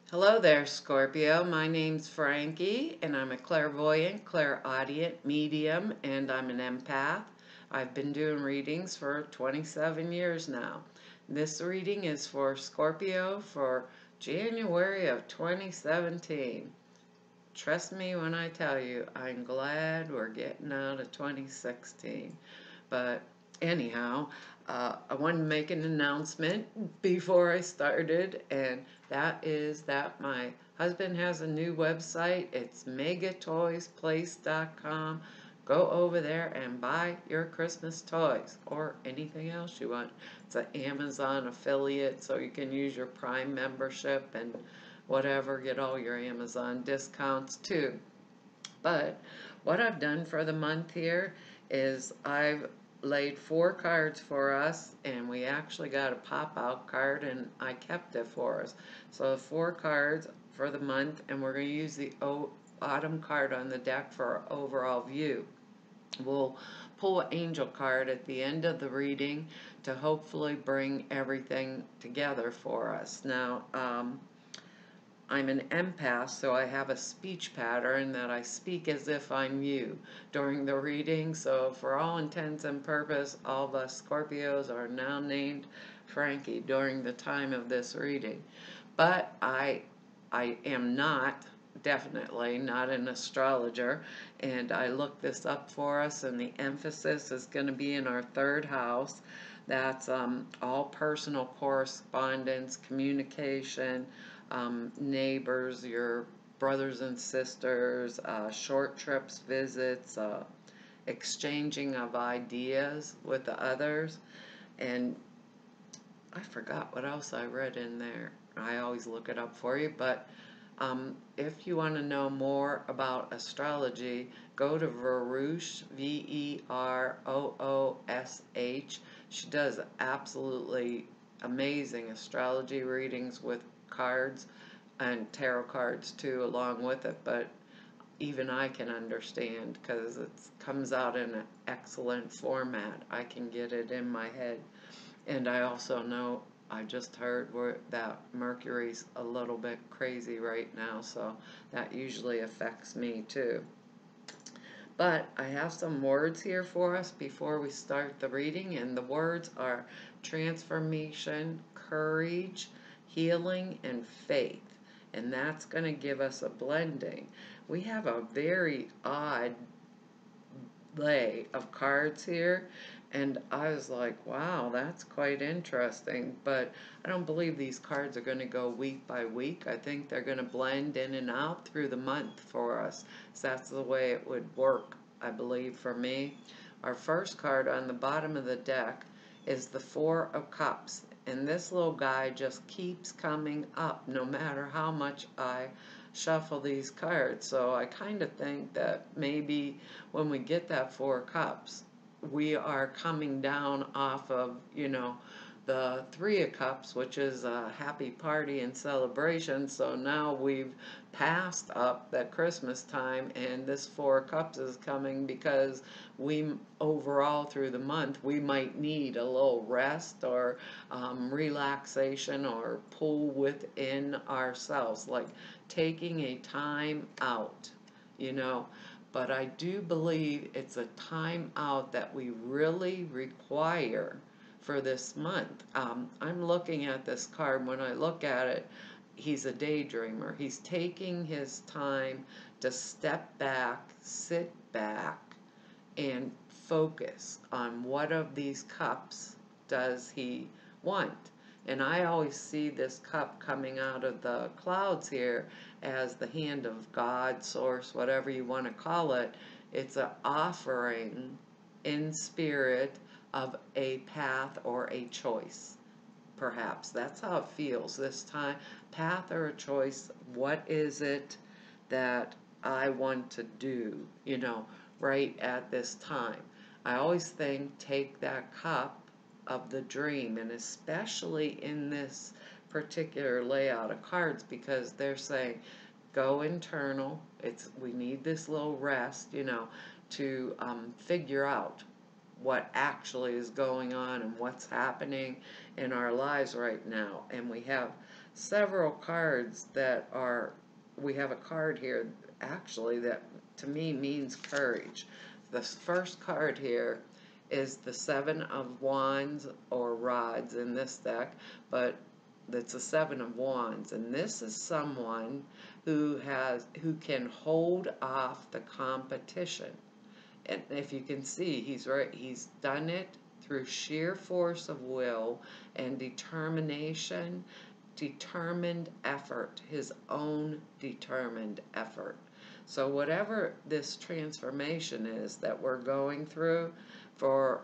Hello there, Scorpio. My name's Frankie, and I'm a clairvoyant, clairaudient medium, and I'm an empath. I've been doing readings for 27 years now. This reading is for Scorpio for January of 2017. Trust me when I tell you, I'm glad we're getting out of 2016. But anyhow, I wanted to make an announcement before I started, and that is that my husband has a new website. It's megatoysplace.com. Go over there and buy your Christmas toys or anything else you want. It's an Amazon affiliate, so you can use your Prime membership and whatever, get all your Amazon discounts too. But what I've done for the month here is I've laid 4 cards for us, and we actually got a pop-out card, and I kept it for us. So 4 cards for the month, and we're going to use the bottom card on the deck for our overall view. We'll pull an angel card at the end of the reading to hopefully bring everything together for us. Now, I'm an empath, so I have a speech pattern that I speak as if I'm you during the reading. So for all intents and purposes, all of us Scorpios are now named Frankie during the time of this reading. But I am not, definitely not an astrologer, and I looked this up for us, and the emphasis is going to be in our 3rd house. That's all personal correspondence, communication, neighbors, your brothers and sisters, short trips, visits, exchanging of ideas with the others. And I forgot what else I read in there. I always look it up for you, but if you want to know more about astrology, go to Veroosh, Veroosh. She does absolutely amazing astrology readings with cards and tarot cards too along with it, but even I can understand because it comes out in an excellent format. I can get it in my head. And I also know, I just heard that Mercury's a little bit crazy right now, so that usually affects me too. But I have some words here for us before we start the reading, and the words are transformation, courage, healing, and faith. And that's going to give us a blending. We have a very odd lay of cards here, and I was like, wow, that's quite interesting. But I don't believe these cards are going to go week by week. I think they're going to blend in and out through the month for us. So that's the way it would work, I believe, for me. Our first card on the bottom of the deck is the 4 of Cups, and this little guy just keeps coming up no matter how much I shuffle these cards. So I kind of think that maybe when we get that 4 Cups, we are coming down off of, the 3 of Cups, which is a happy party and celebration. So now we've passed up that Christmas time, and this 4 of Cups is coming because we, overall through the month, we might need a little rest or relaxation or pull within ourselves, like taking a time out, you know. But I do believe it's a time out that we really require for this month. I'm looking at this card. When I look at it, he's a daydreamer. He's taking his time to step back, sit back, and focus on what of these cups does he want. And I always see this cup coming out of the clouds here as the hand of God, source, whatever you want to call it. It's an offering in spirit of a path or a choice. Perhaps that's how it feels this time. Path or a choice. What is it that I want to do, right at this time? I always think take that cup of the dream, and especially in this particular layout of cards, because they're saying go internal. We need this little rest, to figure out what actually is going on and what's happening in our lives right now. And we have several cards that are, we have a card here actually that to me means courage. The first card here is the Seven of Wands, or rods in this deck, but it's a Seven of Wands, and this is someone who can hold off the competition. And if you can see, he's done it through sheer force of will and determination, determined effort, his own determined effort. So whatever this transformation is that we're going through, for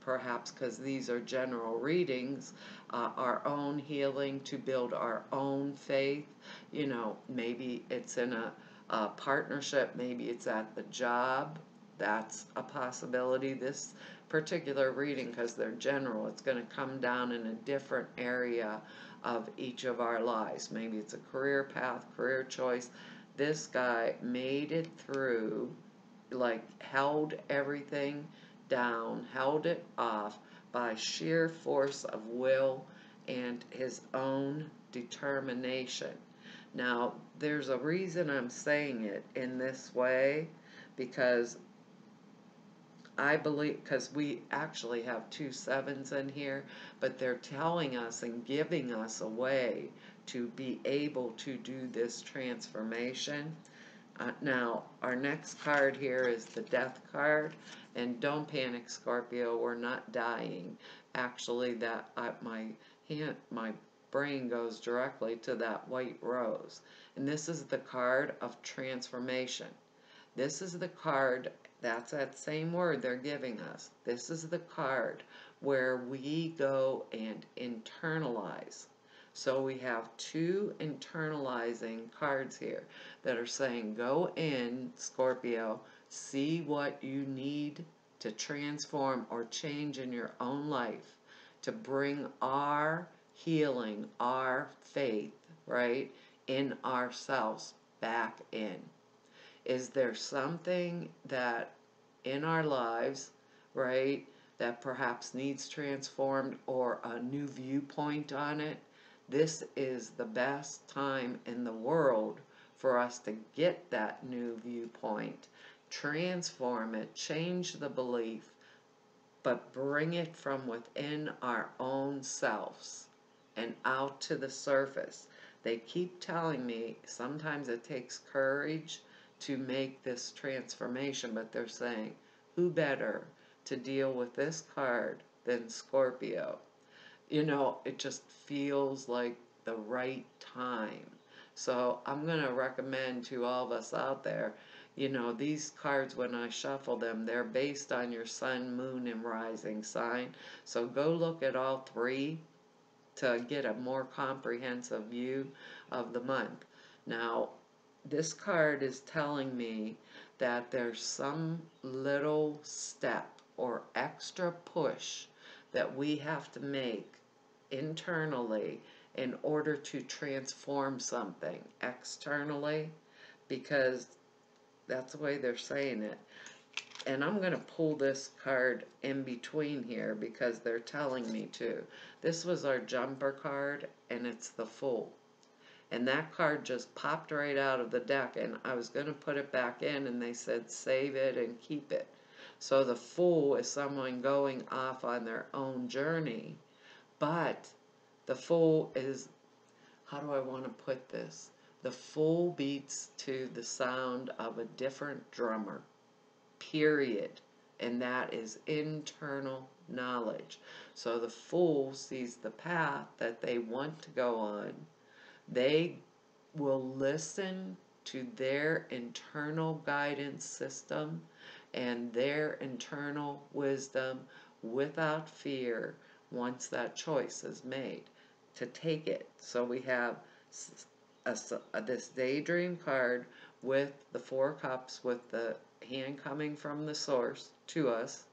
perhaps because these are general readings, our own healing, to build our own faith, maybe it's in a partnership, maybe it's at the job, that's a possibility. This particular reading, because they're general, it's going to come down in a different area of each of our lives. Maybe it's a career path, career choice. This guy made it through, like held everything down, held it off by sheer force of will and his own determination. Now, there's a reason I'm saying it in this way, because I believe, because we actually have two sevens in here, but they're telling us and giving us a way to be able to do this transformation. Now, our next card here is the Death card, and don't panic, Scorpio, we're not dying. Actually, my brain goes directly to that white rose, and this is the card of transformation. This is the card, that's that same word they're giving us. This is the card where we go and internalize. So we have two internalizing cards here that are saying, go in, Scorpio, see what you need to transform or change in your own life to bring our healing, our faith, right, in ourselves back in. Is there something that in our lives, right, that perhaps needs transformed, or a new viewpoint on it? This is the best time in the world for us to get that new viewpoint, transform it, change the belief, but bring it from within our own selves and out to the surface. They keep telling me sometimes it takes courage to make this transformation, but they're saying, who better to deal with this card than Scorpio? It just feels like the right time. So I'm going to recommend to all of us out there, these cards, when I shuffle them, they're based on your sun, moon, and rising sign. So go look at all three to get a more comprehensive view of the month. Now, this card is telling me that there's some little step or extra push that we have to make internally in order to transform something externally, because that's the way they're saying it. And I'm going to pull this card in between here because they're telling me to. This was our jumper card, and it's the Fool. And that card just popped right out of the deck, and I was going to put it back in, and they said save it and keep it. So the Fool is someone going off on their own journey, but the Fool is, how do I want to put this? The Fool beats to the sound of a different drummer, period. And that is internal knowledge. So the Fool sees the path that they want to go on. They will listen to their internal guidance system and their internal wisdom without fear once that choice is made to take it. So we have this daydream card with the Four Cups, with the hand coming from the source to us.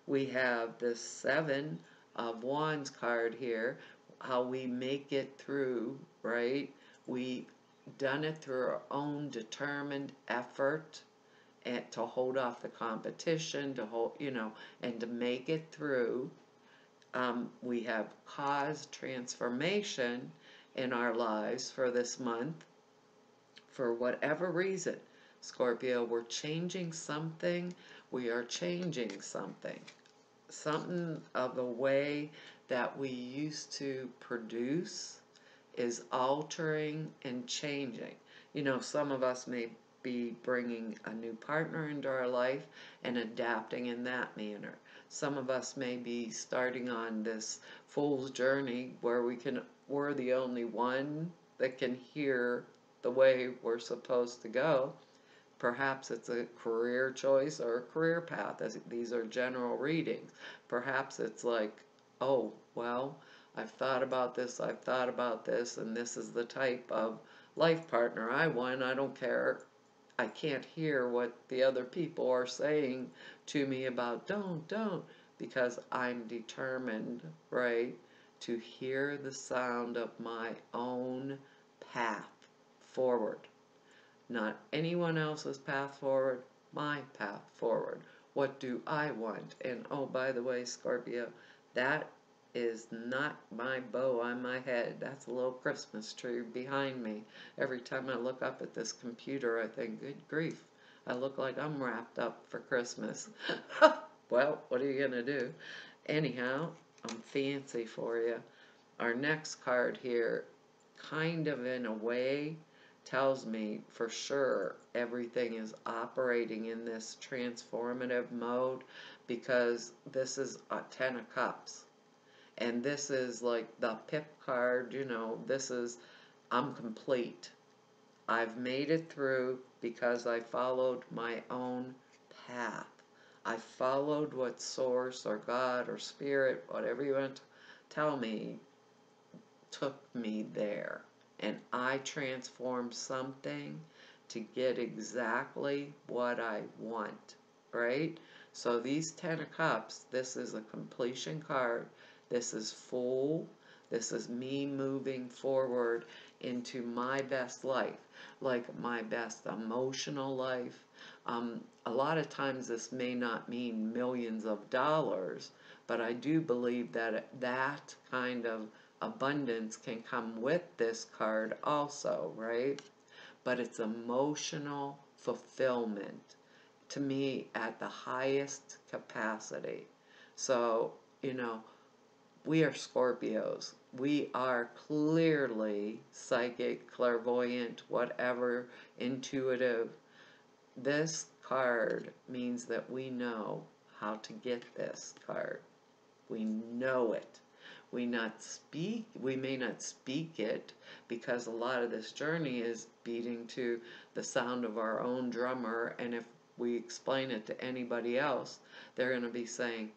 We have this Seven of Wands card here, how we make it through, right? We done it through our own determined effort and to hold off the competition, to hold, and to make it through. We have caused transformation, in our lives for this month, for whatever reason. Scorpio, we're changing something. We are changing something. Something of the way that we used to produce is altering and changing. You know, some of us may be bringing a new partner into our life and adapting in that manner. Some of us may be starting on this fool's journey where we're the only one that can hear the way we're supposed to go. Perhaps it's a career choice or a career path, as these are general readings. Perhaps it's like, oh, well, I've thought about this, and this is the type of life partner I want. I don't care. I can't hear what the other people are saying to me about don't, because I'm determined, right, to hear the sound of my own path forward. Not anyone else's path forward, my path forward. What do I want? And oh, by the way, Scorpio, that is not my bow on my head. That's a little Christmas tree behind me. Every time I look up at this computer, I think, good grief, I look like I'm wrapped up for Christmas. Well, what are you going to do? Anyhow, I'm fancy for you. Our next card here, kind of in a way, tells me for sure everything is operating in this transformative mode, because this is a 10 of cups. And this is like the pip card, you know, this is, I'm complete. I've made it through because I followed my own path. I followed what source or God or spirit, whatever you want to tell me, took me there. And I transformed something to get exactly what I want, right? So these 10 of cups, this is a completion card. This is full. This is me moving forward into my best life, like my best emotional life. A lot of times this may not mean millions of dollars, but I do believe that that kind of abundance can come with this card also, right? But it's emotional fulfillment, to me, at the highest capacity. So, you know, we are Scorpios. We are clearly psychic, clairvoyant, whatever, intuitive. This card means that we know how to get this card. We know it. We may not speak it, because a lot of this journey is beating to the sound of our own drummer, and if we explain it to anybody else, they're going to be saying,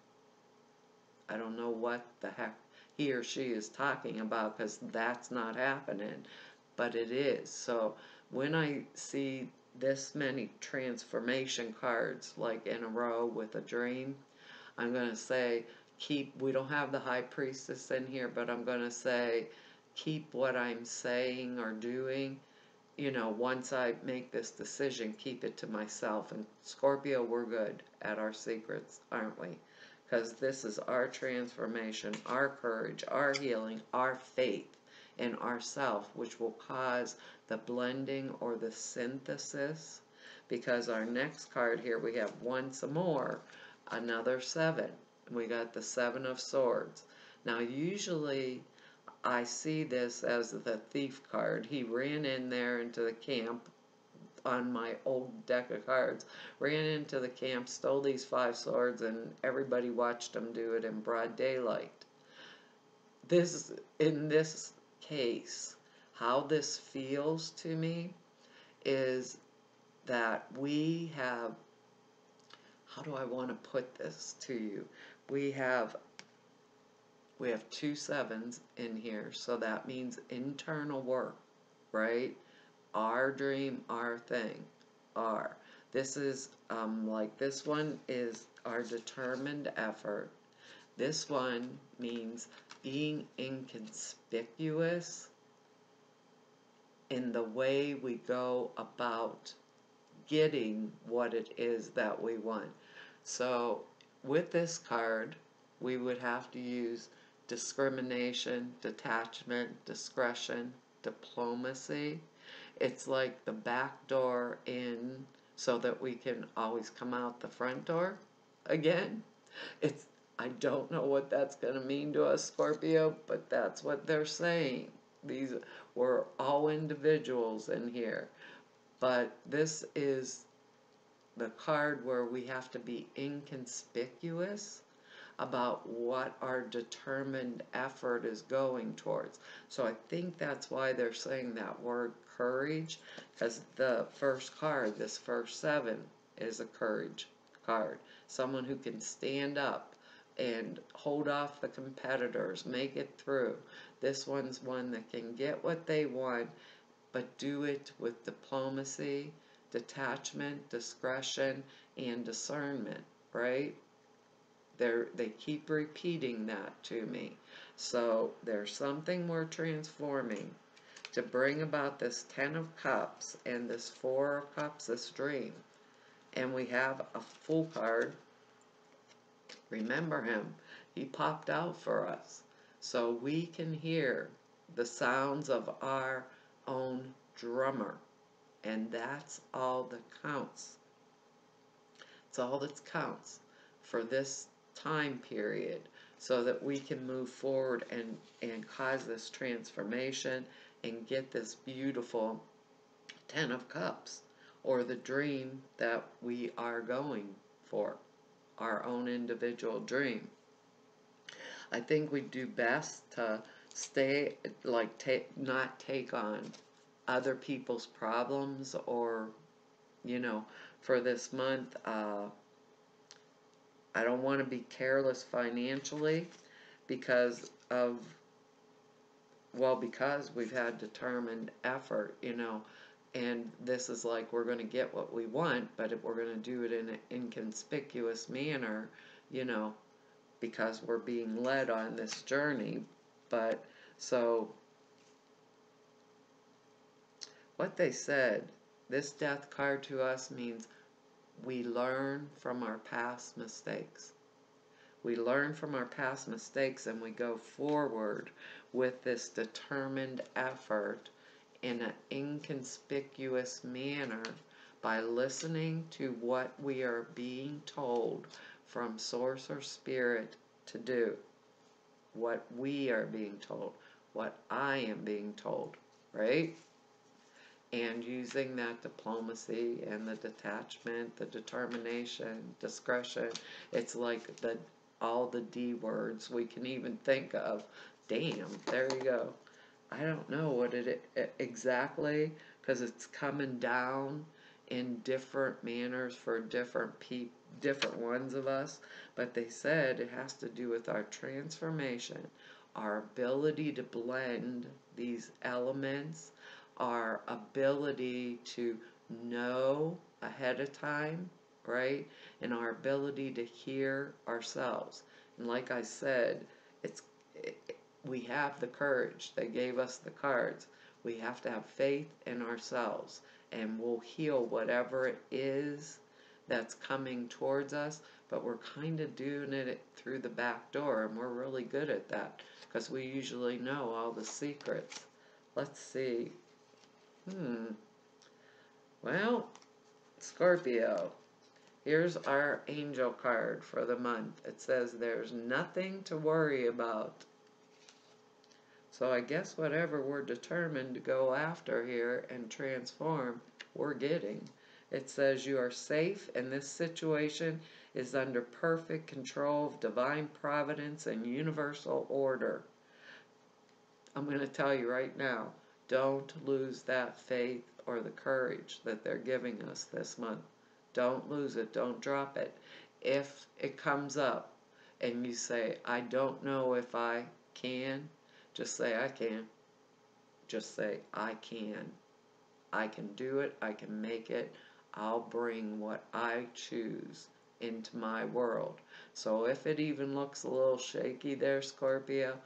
I don't know what the heck he or she is talking about, because that's not happening, but it is. So when I see this many transformation cards like in a row with a dream, I'm going to say, we don't have the high priestess in here, but I'm going to say, keep what I'm saying or doing, you know, once I make this decision, keep it to myself. And Scorpio, we're good at our secrets, aren't we? Because this is our transformation, our courage, our healing, our faith in ourself, which will cause the blending or the synthesis. Because our next card here, we have some more, another 7. We got the 7 of Swords. Now, usually I see this as the thief card. He ran in there into the camp on my old deck of cards, ran into the camp, stole these 5 swords, and everybody watched him do it in broad daylight. In this case, how this feels to me is that we have, how do I want to put this to you? We have 2 7s in here, so that means internal work, right? Our dream, our thing, our. This is, like this one is our determined effort. This one means being inconspicuous in the way we go about getting what it is that we want. So with this card, we would have to use discrimination, detachment, discretion, diplomacy. It's like the back door in so that we can always come out the front door again. It's I don't know what that's going to mean to us, Scorpio, but that's what they're saying. These We're all individuals in here, but this is the card where we have to be inconspicuous about what our determined effort is going towards. So I think that's why they're saying that word courage, because the first card, this first 7, is a courage card. Someone who can stand up and hold off the competitors, make it through. This one's one that can get what they want, but do it with diplomacy, detachment, discretion, and discernment, right? They keep repeating that to me. So there's something we're transforming to bring about this 10 of Cups and this 4 of Cups, this dream. And we have a Fool card. Remember him. He popped out for us. So we can hear the sounds of our own drummer. And that's all that counts. It's all that counts for this time period, so that we can move forward and cause this transformation and get this beautiful 10 of Cups, or the dream that we are going for, our own individual dream. I think we do best to stay, not take on other people's problems, or, for this month, I don't want to be careless financially because we've had determined effort, and this is like we're going to get what we want, but we're going to do it in an inconspicuous manner, because we're being led on this journey. But so what they said, this death card to us means we learn from our past mistakes. We learn from our past mistakes and we go forward with this determined effort in an inconspicuous manner by listening to what we are being told from Source or Spirit to do. What we are being told. What I am being told. Right? And using that diplomacy and the detachment, the determination, discretion. It's like all the D words we can even think of. Damn, there you go. I don't know what it exactly, because it's coming down in different manners for different ones of us. But they said it has to do with our transformation, our ability to blend these elements, our ability to know ahead of time, right? And our ability to hear ourselves. And like I said, we have the courage. They gave us the cards. We have to have faith in ourselves, and we'll heal whatever it is that's coming towards us. But we're kind of doing it through the back door, and we're really good at that because we usually know all the secrets. Let's see. Well, Scorpio, here's our angel card for the month. It says there's nothing to worry about. So I guess whatever we're determined to go after here and transform, we're getting. It says you are safe, and this situation is under perfect control of divine providence and universal order. I'm going to tell you right now, don't lose that faith or the courage that they're giving us this month. Don't lose it. Don't drop it. If it comes up and you say, I don't know if I can, just say, I can. Just say, I can. I can do it. I can make it. I'll bring what I choose into my world. So if it even looks a little shaky there, Scorpio,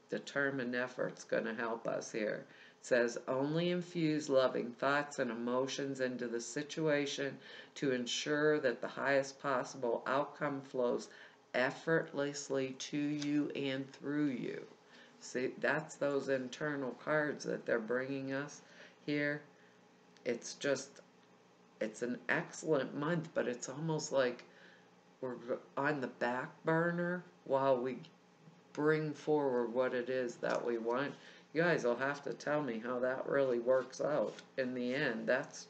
determined effort's going to help us here. It says, only infuse loving thoughts and emotions into the situation to ensure that the highest possible outcome flows effortlessly to you and through you. See, that's those internal cards that they're bringing us here. It's just, it's an excellent month, but it's almost like we're on the back burner while we bring forward what it is that we want. You guys will have to tell me how that really works out in the end. That's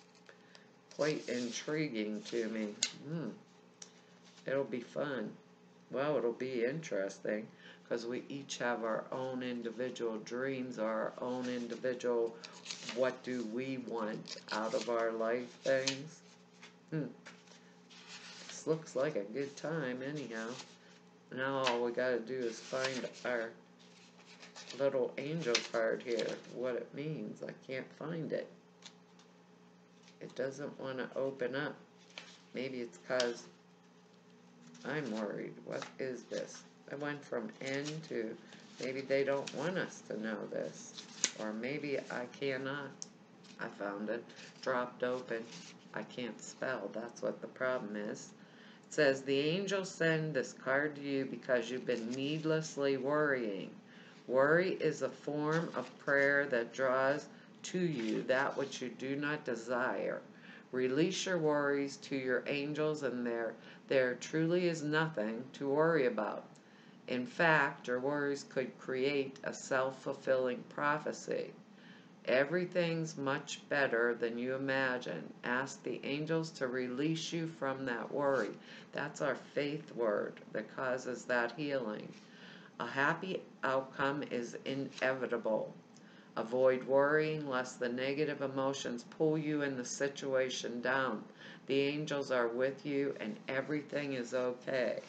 quite intriguing to me. It'll be fun. Well, it'll be interesting because we each have our own individual dreams, our own individual what do we want out of our life things. This looks like a good time anyhow. Now all we gotta do is find our little angel card here, what it means. I can't find it. It doesn't want to open up. Maybe it's because I'm worried. What is this? I went from N to, maybe they don't want us to know this. Or maybe I cannot. I found it. Dropped open. I can't spell. That's what the problem is. It says, the angels send this card to you because you've been needlessly worrying. Worry is a form of prayer that draws to you that which you do not desire. Release your worries to your angels, and there truly is nothing to worry about. In fact, your worries could create a self-fulfilling prophecy. Everything's much better than you imagine. Ask the angels to release you from that worry. That's our faith word that causes that healing. A happy outcome is inevitable. Avoid worrying lest the negative emotions pull you and the situation down. The angels are with you and everything is okay.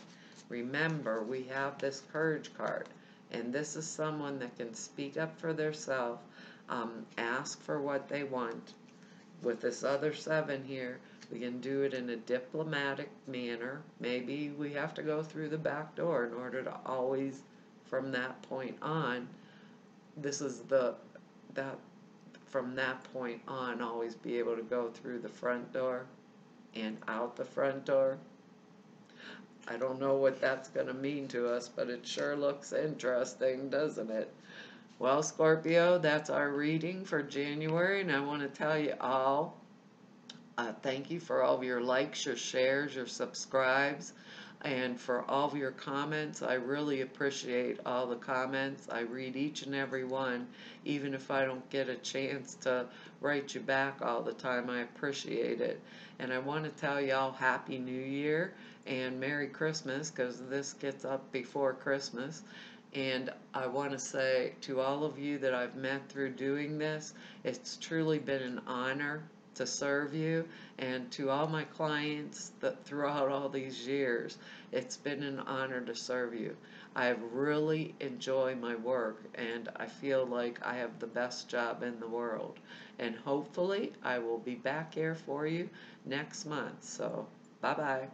Remember, we have this courage card, and this is someone that can speak up for themselves, ask for what they want. With this other 7 here, we can do it in a diplomatic manner. Maybe we have to go through the back door in order to always, from that point on, this is from that point on, always be able to go through the front door and out the front door. I don't know what that's going to mean to us, but it sure looks interesting, doesn't it? Well, Scorpio, that's our reading for January, and I want to tell you all, thank you for all of your likes, your shares, your subscribes, and for all of your comments. I really appreciate all the comments. I read each and every one, even if I don't get a chance to write you back all the time. I appreciate it. And I want to tell y'all Happy New Year and Merry Christmas, because this gets up before Christmas. And I want to say to all of you that I've met through doing this, it's truly been an honor to serve you, and to all my clients that throughout all these years, it's been an honor to serve you. I really enjoy my work, and I feel like I have the best job in the world. And hopefully I will be back here for you next month. So, bye-bye.